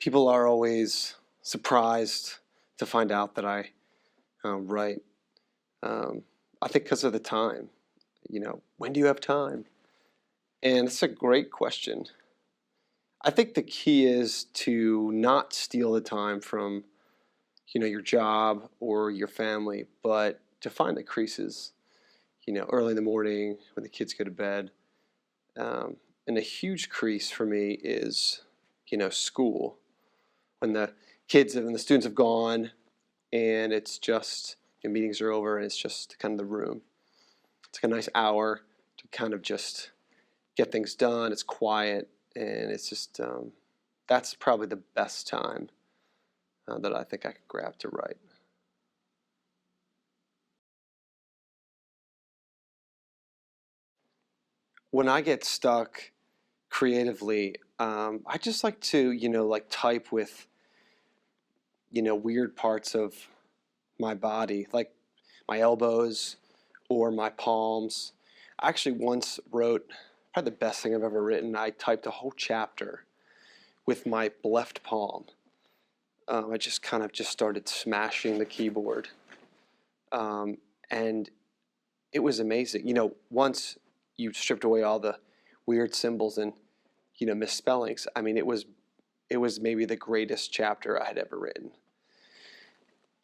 People are always surprised to find out that I write. I think because of the time. When do you have time? And it's a great question. I think the key is to not steal the time from, your job or your family, but to find the creases, early in the morning when the kids go to bed. And a huge crease for me is, school. When the kids and the students have gone and it's just, meetings are over and it's just kind of the room. It's like a nice hour to kind of just get things done. It's quiet and it's just, that's probably the best time that I think I could grab to write. When I get stuck creatively, I just like to, type with, weird parts of my body, like my elbows or my palms. I actually once wrote probably the best thing I've ever written. I typed a whole chapter with my left palm. I just kind of started smashing the keyboard. And it was amazing. Once you stripped away all the weird symbols and, misspellings, I mean, it was maybe the greatest chapter I had ever written.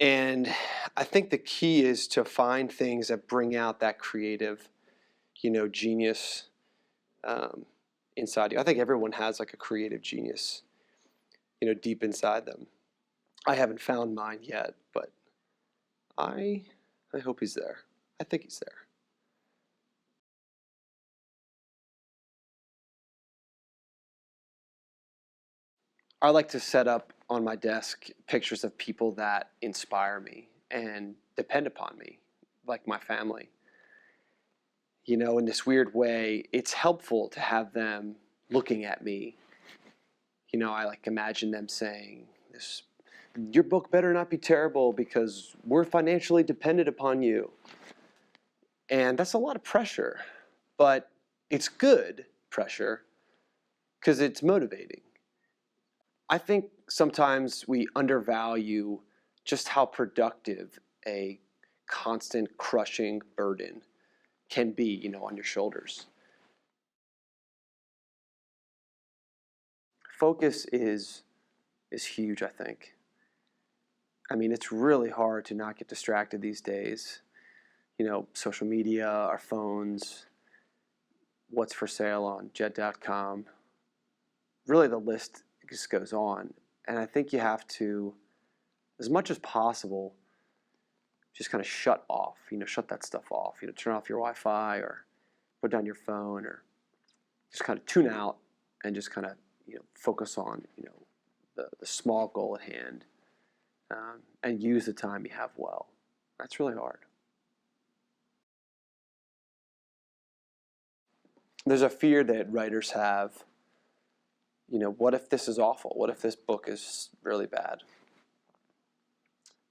And I think the key is to find things that bring out that creative, genius inside you. I think everyone has like a creative genius, deep inside them. I haven't found mine yet, but I hope he's there. I think he's there. I like to set up on my desk pictures of people that inspire me and depend upon me, like my family. In this weird way, it's helpful to have them looking at me. I like imagine them saying, your book better not be terrible because we're financially dependent upon you. And that's a lot of pressure, but it's good pressure because it's motivating. I think sometimes we undervalue just how productive a constant crushing burden can be, on your shoulders. Focus is huge, I think. I mean, it's really hard to not get distracted these days. Social media, our phones, what's for sale on jet.com. Really, the list just goes on. And I think you have to, as much as possible, just kind of shut off, shut that stuff off. Turn off your Wi-Fi or put down your phone or just kind of tune out and just kind of, focus on, the small goal at hand and use the time you have well. That's really hard. There's a fear that writers have, what if this is awful? What if this book is really bad?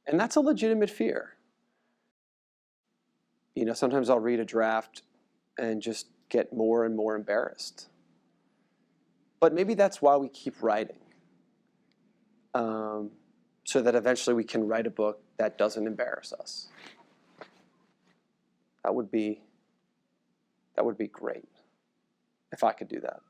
And that's a legitimate fear. Sometimes I'll read a draft and just get more and more embarrassed. But maybe that's why we keep writing, so that eventually we can write a book that doesn't embarrass us. That would be great if I could do that.